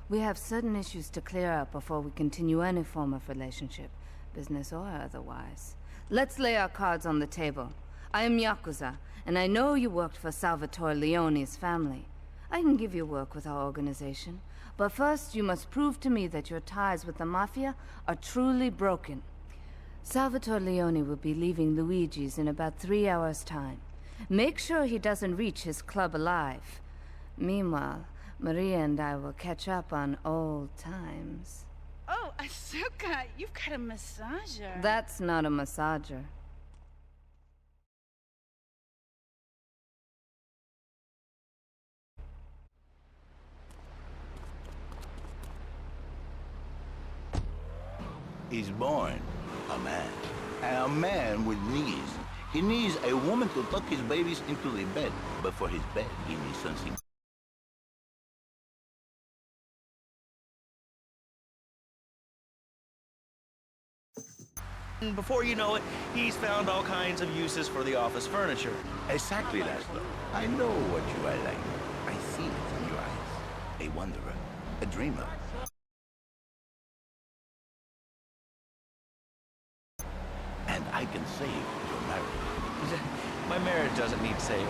We have certain issues to clear up before we continue any form of relationship, business or otherwise. Let's lay our cards on the table. I am Yakuza, and I know you worked for Salvatore Leone's family. I can give you work with our organization, but first you must prove to me that your ties with the Mafia are truly broken. Salvatore Leone will be leaving Luigi's in about 3 hours' time. Make sure he doesn't reach his club alive. Meanwhile, Maria and I will catch up on old times. Oh, Asuka, you've got a massager. That's not a massager. He's born a man. And a man with knees. He needs a woman to tuck his babies into the bed. But for his bed, he needs something. And before you know it, he's found all kinds of uses for the office furniture. Exactly, Laszlo. I know what you are like. I see it in your eyes. A wanderer. A dreamer. And I can save your marriage. My marriage doesn't need saving.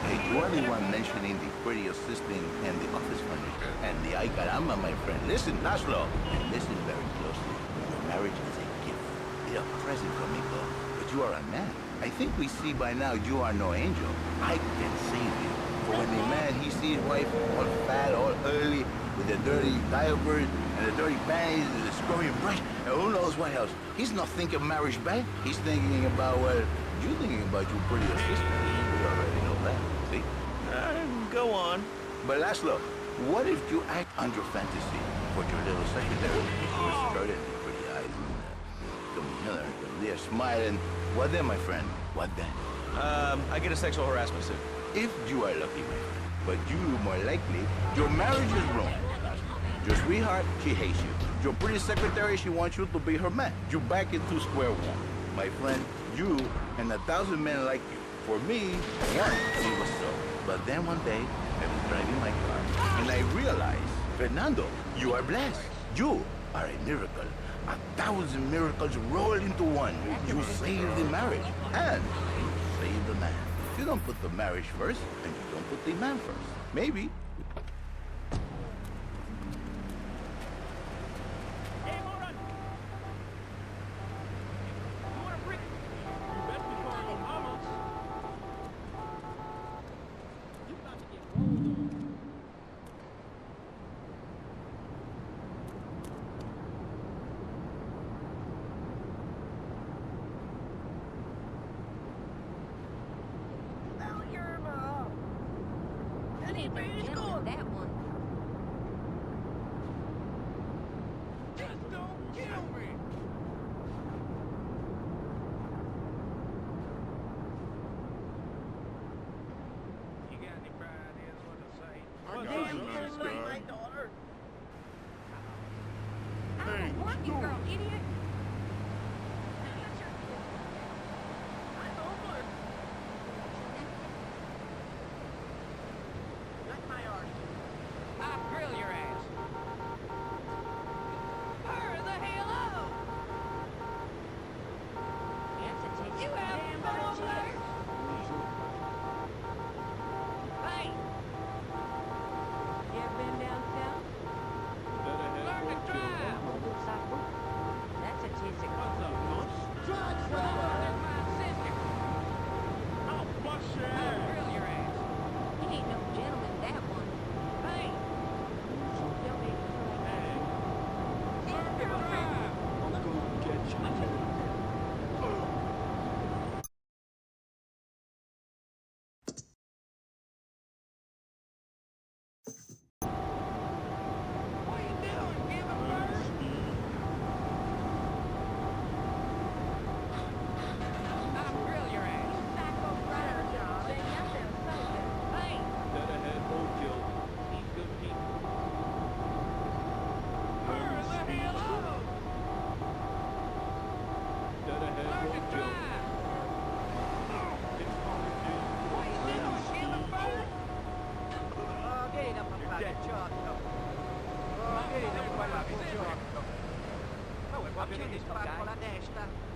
Hey, you are the one mentioning the pretty assistant and the office furniture and the ay caramba, my friend. Listen, Laszlo, and listen very closely. Your marriage is a gift. It's a present from me, God. But you are a man. I think we see by now you are no angel. I can save you. For when the man, he sees his wife all fat, all early, with the dirty diapers and the dirty panties and the scrubbing brush, and who knows what else. He's not thinking marriage bad. He's thinking about, well, you thinking about your pretty assistant. We already know that, see? Go on. But Laszlo, what if you act on your fantasy for your little secretary? Your skirt and the pretty eyes and they're smiling. What then, my friend? What then? I get a sexual harassment suit. If you are lucky, my friend. But you, more likely, your marriage is ruined. Your sweetheart, she hates you. Your pretty secretary, she wants you to be her man. You're back into square one. My friend, you and 1,000 men like you. For me, one, it was so. But then one day, I was driving my car, and I realized, Fernando, you are blessed. You are a miracle. 1,000 miracles roll into one. You save the marriage, and you save the man. You don't put the marriage first, and you don't put the man first. Maybe. That one. Just don't kill me! You got any bright ideas what to say? My daughter. I don't want you, girl, idiot. I'm over. Let my Proprio mi spacco la testa.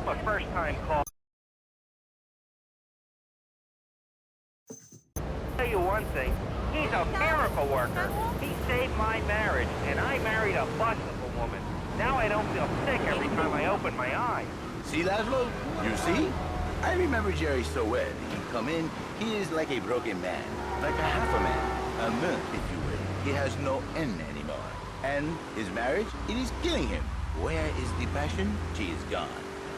My first time call. Tell you one thing, he's a miracle worker. He saved my marriage, and I married a bustable woman. Now I don't feel sick every time I open my eyes. See, Laszlo? You see? I remember Jerry so well. He come in, he is like a broken man. Like a half a man. A myth, if you will. He has no end anymore. And his marriage, it is killing him. Where is the passion? She is gone.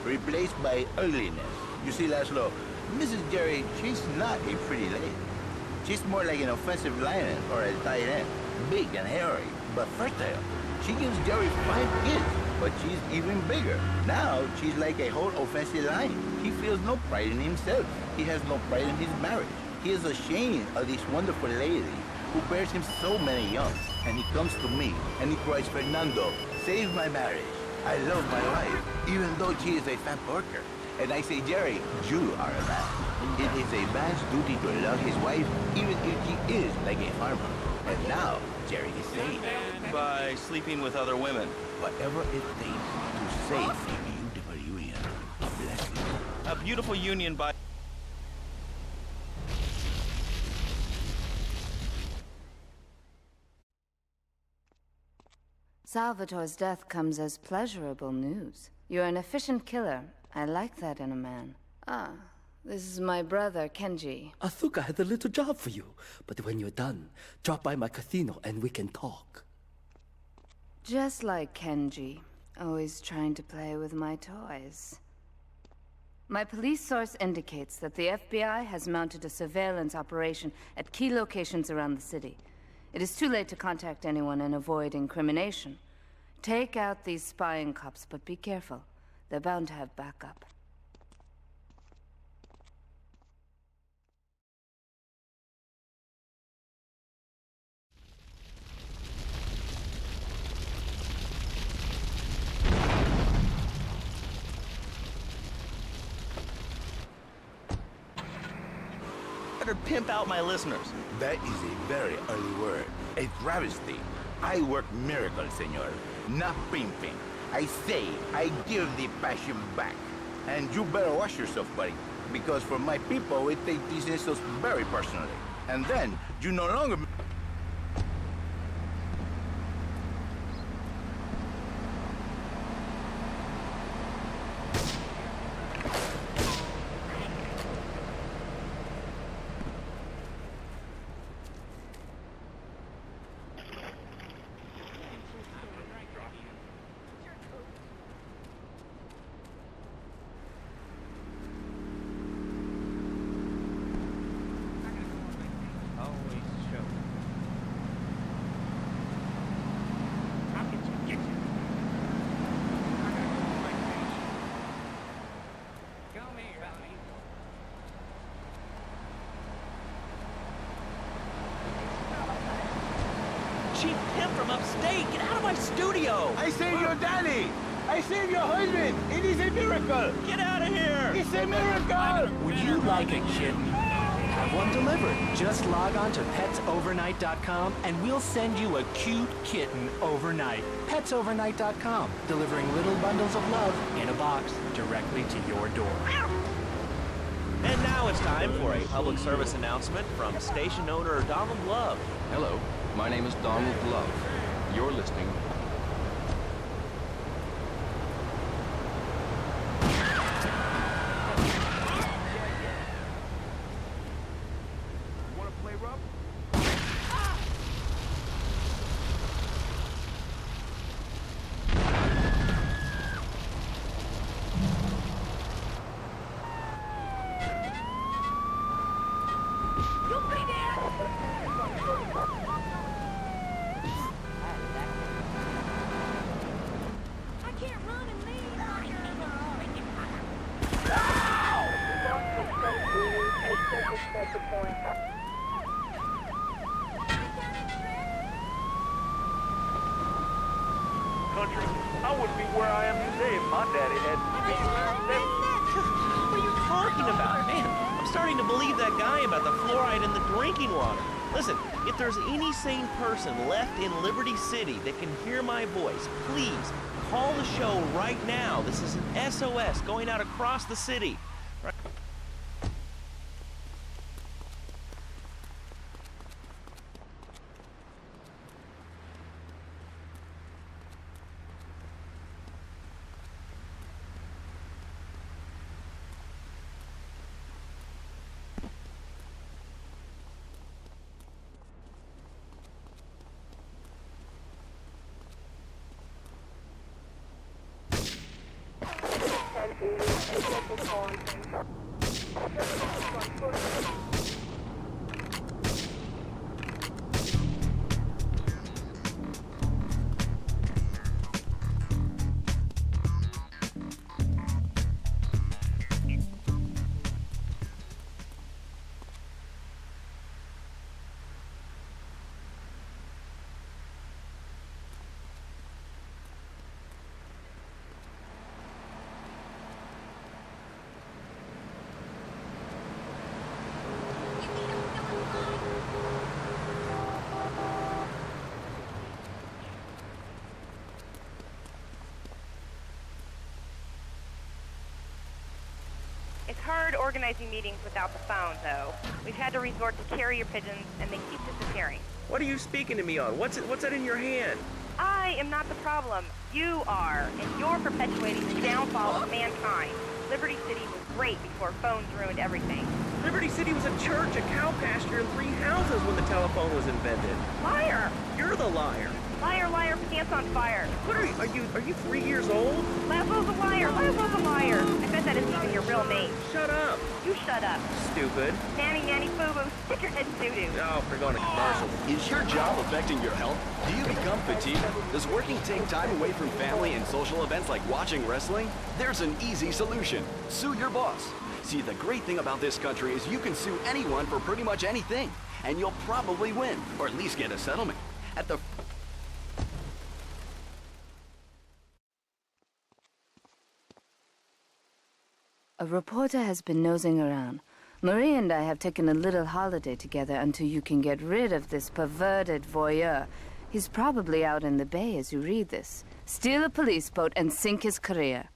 Replaced by ugliness. You see, Laszlo, Mrs. Jerry, she's not a pretty lady. She's more like an offensive lion or a tight end. Big and hairy, but fertile. She gives Jerry 5 kids, but she's even bigger. Now, she's like a whole offensive lion. He feels no pride in himself. He has no pride in his marriage. He is ashamed of this wonderful lady who bears him so many young. And he comes to me, and he cries, Fernando, save my marriage. I love my wife, even though she is a fat porker. And I say, Jerry, you are a man. It is a man's duty to love his wife, even if she is like a farmer. And now, Jerry is saved. By sleeping with other women. Whatever it takes to save a beautiful union. Bless you. A beautiful union by... Salvatore's death comes as pleasurable news. You're an efficient killer. I like that in a man. Ah, this is my brother, Kenji. Asuka has a little job for you, but when you're done, drop by my casino and we can talk. Just like Kenji, always trying to play with my toys. My police source indicates that the FBI has mounted a surveillance operation at key locations around the city. It is too late to contact anyone and avoid incrimination. Take out these spying cops, but be careful. They're bound to have backup. Better pimp out my listeners. That is a very early word. A travesty. I work miracles, senor. Not pimping. I say, I give the passion back. And you better watch yourself, buddy. Because for my people, we take these insults very personally. And then, you no longer... Always show. How could you get you? I gotta go to my face. Come here, honey. Chief Pimp from upstate, get out of my studio! I saved your daddy! I saved your husband! It is a miracle! Get out of here! It's a miracle! Would you like a kitten? Have one delivered. Just log on to petsovernight.com and we'll send you a cute kitten overnight. Petsovernight.com, delivering little bundles of love in a box directly to your door. And now it's time for a public service announcement from station owner Donald Love. Hello, my name is Donald Love. You're listening. Wanna play rough? Country, I wouldn't be where I am today if my daddy had What are you talking about? Man, I'm starting to believe that guy about the fluoride in the drinking water. Listen, if there's any sane person left in Liberty City that can hear my voice, please call the show right now. This is an SOS going out across the city. Right. It's hard organizing meetings without the phone, though. We've had to resort to carrier pigeons, and they keep disappearing. What are you speaking to me on? What's that in your hand? I am not the problem. You are, and you're perpetuating the downfall of mankind. Liberty City was great before phones ruined everything. Liberty City was a church, a cow pasture, and 3 houses when the telephone was invented. Liar! You're the liar. Liar, liar, pants on fire. What are you 3 years old? Laszlo's a liar, Laszlo's a liar. I bet that isn't even your real name. Shut up. You shut up. Stupid. Nanny, nanny, boo-boo, stick your head in doo-doo. Oh, we're going to commercial. Is your job affecting your health? Do you become fatigued? Does working take time away from family and social events like watching wrestling? There's an easy solution. Sue your boss. See, the great thing about this country is you can sue anyone for pretty much anything, and you'll probably win, or at least get a settlement. At the A reporter has been nosing around. Marie and I have taken a little holiday together until you can get rid of this perverted voyeur. He's probably out in the bay as you read this. Steal a police boat and sink his career.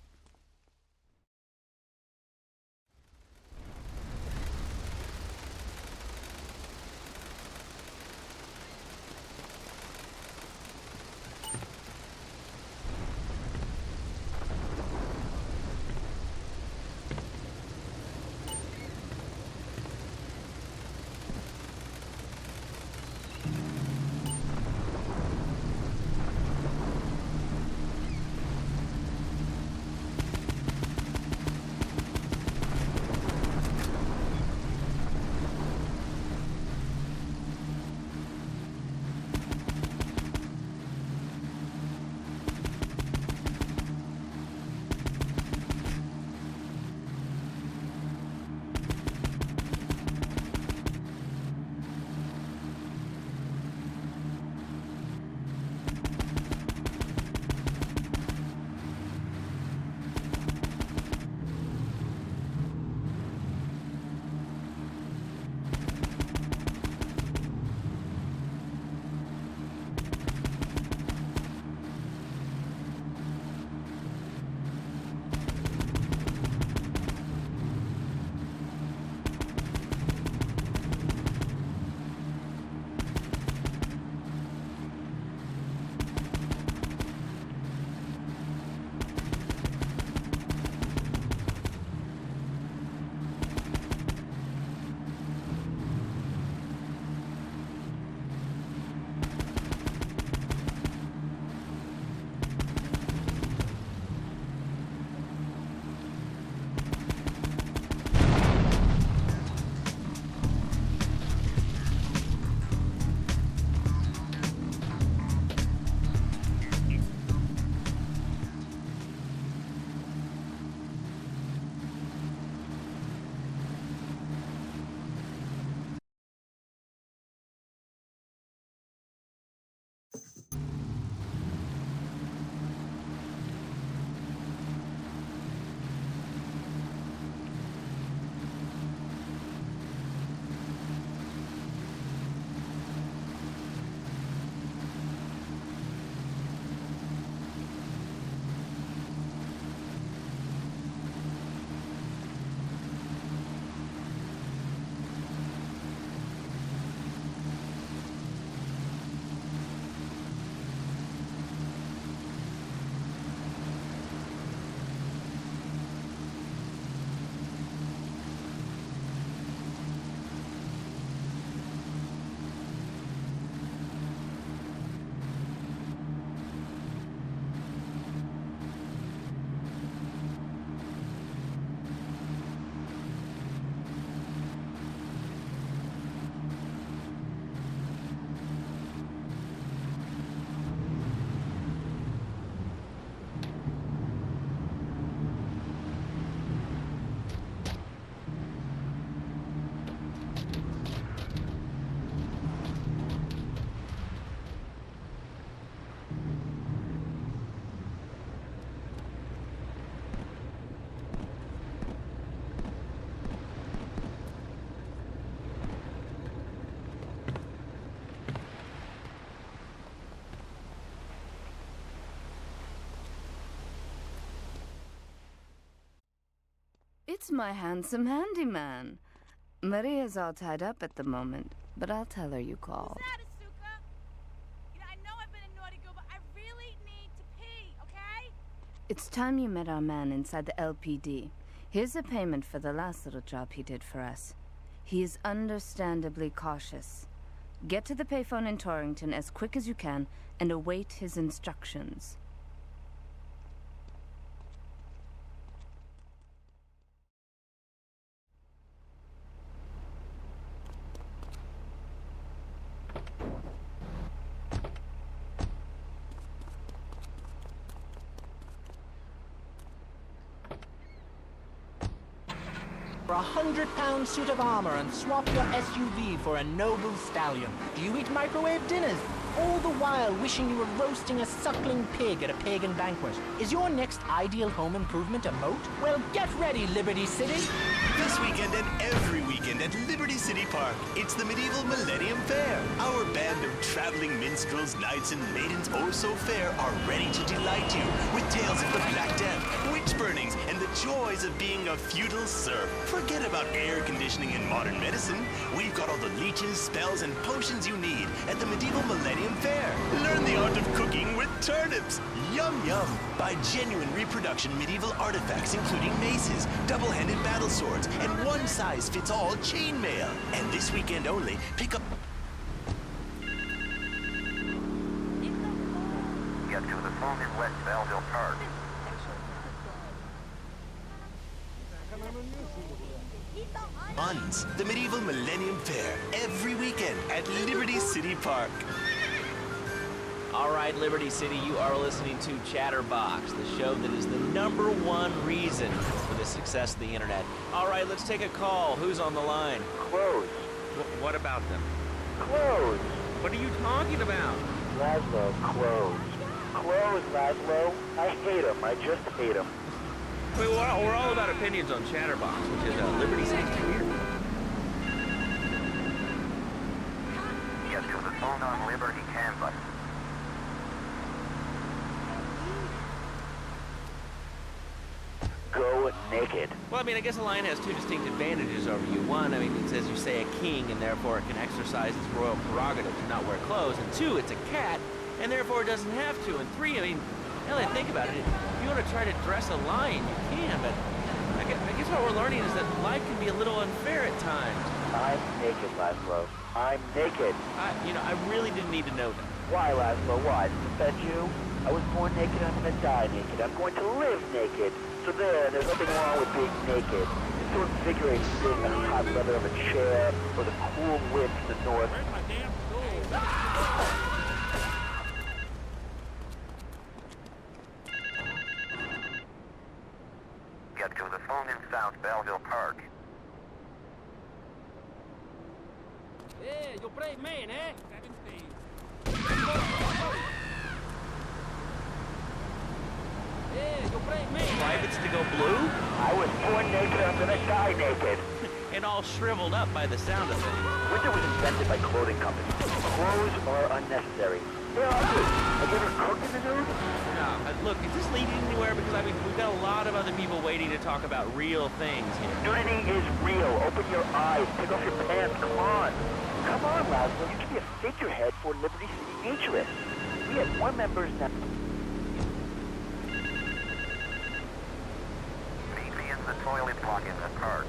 It's my handsome handyman. Maria's all tied up at the moment, but I'll tell her you called. Who's that, Asuka? You know, I know I've been a naughty girl, but I really need to pee, okay? It's time you met our man inside the LPD. Here's a payment for the last little job he did for us. He is understandably cautious. Get to the payphone in Torrington as quick as you can and await his instructions. For a 100-pound suit of armor and swap your SUV for a noble stallion. Do you eat microwave dinners? All the while wishing you were roasting a suckling pig at a pagan banquet. Is your next ideal home improvement a moat? Well, get ready, Liberty City! This weekend and every weekend at Liberty City Park, it's the Medieval Millennium Fair. Our band of traveling minstrels, knights, and maidens oh so fair are ready to delight you with tales of the Black Death, witch burnings, and the joys of being a feudal serf. Forget about air conditioning and modern medicine. We've got all the leeches, spells, and potions you need at the Medieval Millennium Fair. Learn the art of cooking with turnips. Yum yum. Buy genuine reproduction medieval artifacts including maces, double-handed battle swords, and one-size-fits-all chainmail. And this weekend only, pick up... Get to the phone in West Belleville Park. Buns, the Medieval Millennium Fair, every weekend at Liberty City Park. All right, Liberty City, you are listening to Chatterbox, the show that is the #1 reason for the success of the internet. All right, let's take a call. Who's on the line? Close. What about them? Close. What are you talking about? Laszlo, close. Close, Laszlo. I hate him. I just hate him. Wait, we're all about opinions on Chatterbox, which is Liberty City's weird. Get to the phone on Liberty Canvas. Go naked. Well, I mean, I guess a lion has two distinct advantages over you. One, I mean, it's as you say, a king, and therefore it can exercise its royal prerogative to not wear clothes. And two, it's a cat, and therefore it doesn't have to. And three, I mean, Elliot, think about it. If you want to try to dress a lion, you can, but I guess what we're learning is that life can be a little unfair at times. I'm naked, Laszlo. I'm naked. I really didn't need to know that. Why, Laszlo? Why? Does it offend you? I was born naked, I'm gonna die naked. I'm going to live naked. So there's nothing wrong with being naked. It's so invigorating sitting in the hot leather of a chair or the cool wind from the north. Get to the phone in South Belleville Park. Hey, you brave man, eh? Hey, you brave man. Privates to go blue? I was born naked, I'm gonna die naked. And all shriveled up by the sound of things. Winter was invented by clothing companies. Clothes are unnecessary. They're ugly. Have you ever cooked in the nude? No, look, is this leading anywhere? Because, I mean, we've got a lot of other people waiting to talk about real things here. Nudity is real. Open your eyes. Take off your pants. Come on. Come on, Laszlo. You can be a figurehead for Liberty City Naturalists. We have more members now. Meet me in the toilet block in the park.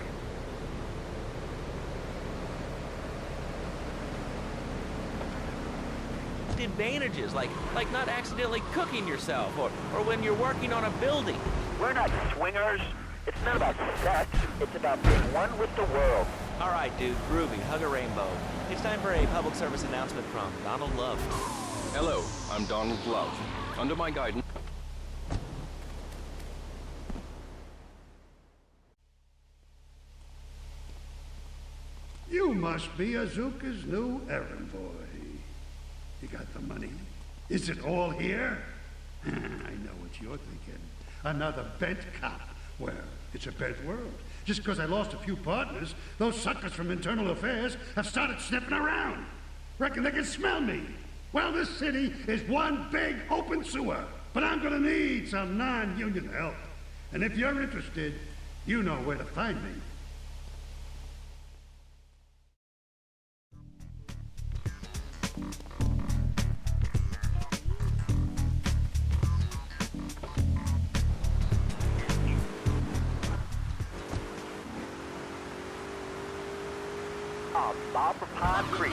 Advantages like not accidentally cooking yourself or when you're working on a building. We're not swingers. It's not about sex. It's about being one with the world. All right, dude, groovy, hug a rainbow. It's time for a public service announcement from Donald Love. Hello, I'm Donald Love. Under my guidance... You must be Azuka's new errand boy. You got the money? Is it all here? I know what you're thinking. Another bent cop. Well, it's a bent world. Just because I lost a few partners, those suckers from Internal Affairs have started sniffing around. Reckon they can smell me. Well, this city is one big open sewer. But I'm gonna need some non-union help. And if you're interested, You know where to find me. Bob from Pine Creek.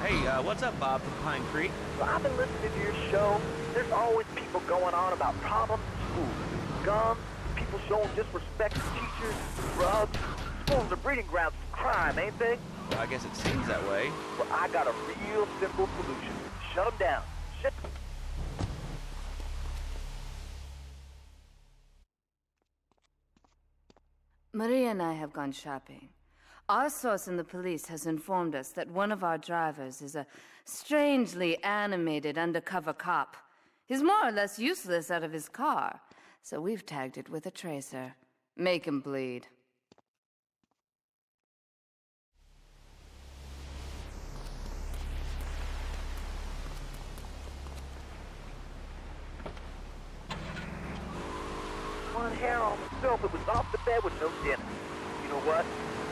Hey, what's up, Bob from Pine Creek? So I've been listening to your show. There's always people going on about problems in schools. Guns, people showing disrespect to teachers, drugs. Schools are breeding grounds for crime, ain't they? Well, I guess it seems that way. Well, I got a real simple solution. Shut them down. Shut Maria and I have gone shopping. Our source in the police has informed us that one of our drivers is a strangely animated undercover cop. He's more or less useless out of his car, so we've tagged it with a tracer. Make him bleed. one hair on myself. It was off the bed with no dinner. You know what?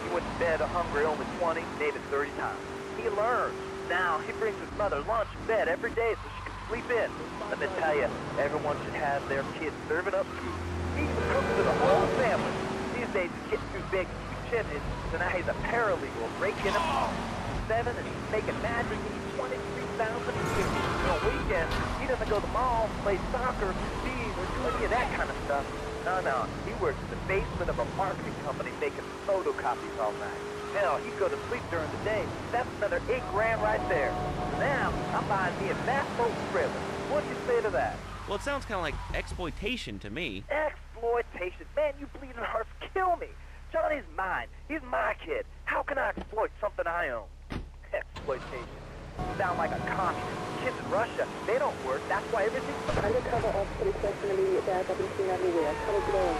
He went to bed hungry only 20, maybe 30 times. He learned. Now he brings his mother lunch in bed every day so she can sleep in. Let me tell you, everyone should have their kids serving up food. He even cooks for the whole family. These days he's getting too big to keep chimneys, so now he's a paralegal raking them all. 7 and he's making magic. He's $23,000 a year. On weekends, he doesn't go to the mall, play soccer, compete, or do any of that kind of stuff. No. He works in the basement of a marketing company making photocopies all night. Hell, he'd go to sleep during the day. That's another $8 grand right there. So now, I'm buying me a fast boat trailer. What'd you say to that? Well, it sounds kind of like exploitation to me. Exploitation? Man, you bleeding hearts kill me. Johnny's mine. He's my kid. How can I exploit something I own? Exploitation. You sound like a communist. Kids in Russia, they don't work. That's why everything's... Undercover officer requesting immediate backup and clean underwear. Cover below.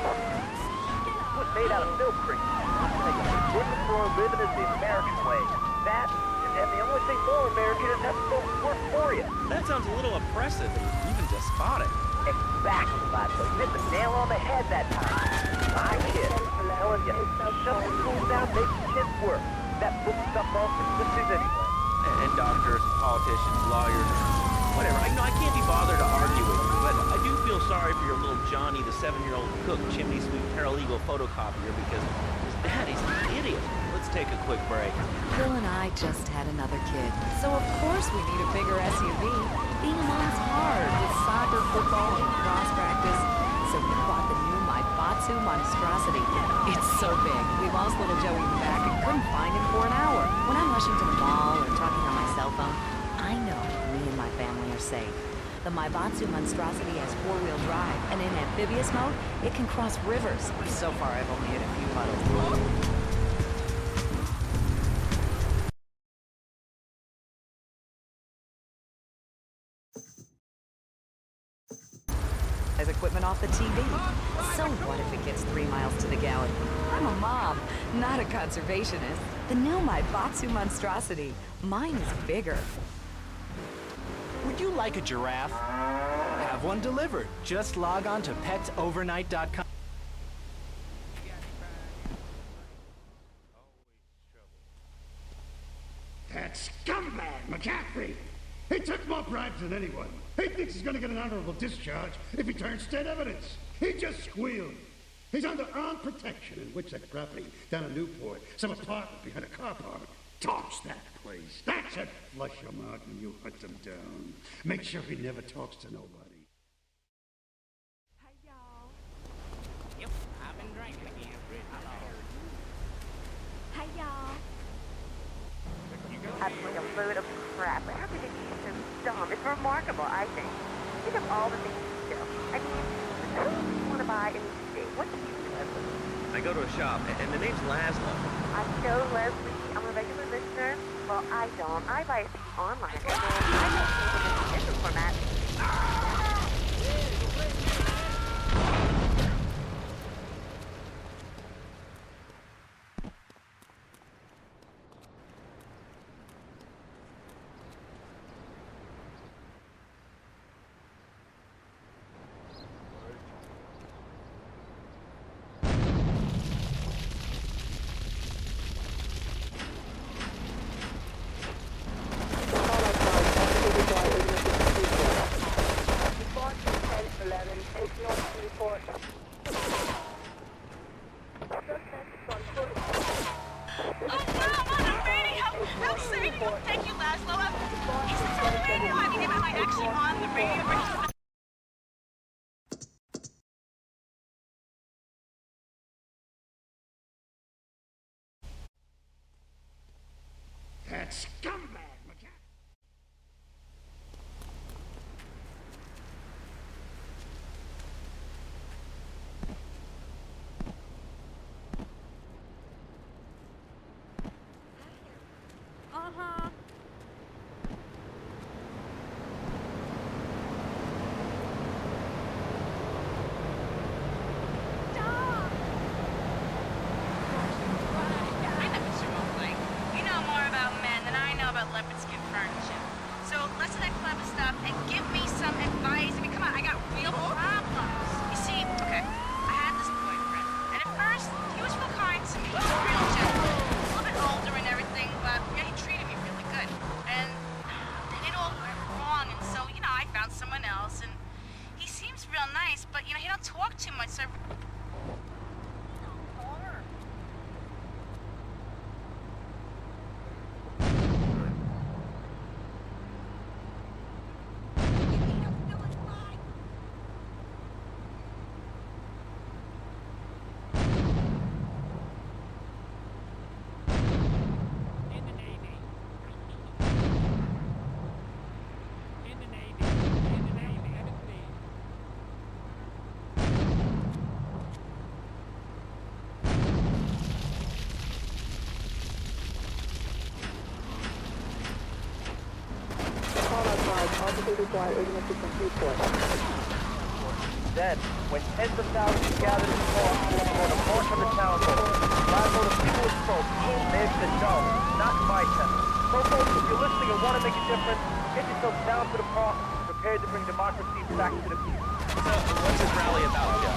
Was made out of milk cream. Working for a living is the American way. That, and the only thing more American is have to work for you. That sounds a little oppressive and even despotic. Exactly, Lato. You hit the nail on the head that time. My kid, I'm telling you, shut the schools down, make the kids work. That book stuff off for sisters anyway. And doctors, politicians, lawyers, whatever. I can't be bothered to argue with you, but I do feel sorry for your little Johnny, the 7-year-old cook, chimney sweep, paralegal photocopier, because his daddy's an idiot. Let's take a quick break. Bill and I just had another kid, so of course we need a bigger SUV. Being a mom's hard with soccer, football, and cross practice. So we bought the new Maibatsu monstrosity. It's so big, we lost little Joey in the back and couldn't find him for an hour. When I'm rushing to the mall or talking on my cell phone, I know me and my family are safe. The Maibatsu monstrosity has 4-wheel drive, and in amphibious mode, it can cross rivers. So far, I've only hit a few puddles. Equipment off the TV. So what if it gets 3 miles to the gallon? I'm a mom, not a conservationist. The new Maibatsu monstrosity. Mine is bigger. Would you like a giraffe? Have one delivered. Just log on to petsovernight.com. That scumbag, McCaffrey! He took more bribes than anyone. He thinks he's gonna get an honorable discharge if he turns state evidence. He just squealed. He's under armed protection in Witchett property down in Newport. Some apartment behind a car park. Torch that place. That's it. Flush him out when you hunt him down. Make sure he never talks to nobody. Hey, y'all. Yep, I've been drinking again. Hey, y'all. Absolutely a load of crap. How could it be so dumb? It's remarkable, I think. Think of all the things you do. I mean, who do you want to buy in each state? What do you do, Leslie? I go to a shop, and the name's Laszlo. I know, Leslie. I'm a regular listener. Well, I don't. I buy a CD online, and then I make things in a different format. actually on the radio. That scumbag mechanic. Uh-huh. I know what you won't like. You know more about men than I know about leopard skin furniture. So listen to that clever stuff and give me some advice. I mean, come on, I got real problems. You see, okay, I had this boyfriend, and at first, he was real kind to me. He was real gentle. A little bit older and everything, but yeah, he treated me really good. And then it all went wrong, and so, you know, I found someone else, and he seems real nice, but, you know, he don't talk too much, so Then, when tens of thousands gathered in Park for the march on the town hall, liable to people with folks, there's the no, not my town. So folks, if you're listening and want to make a difference, get yourself down to the park, prepared to bring democracy back to the people. So, what's this rally about, Joe?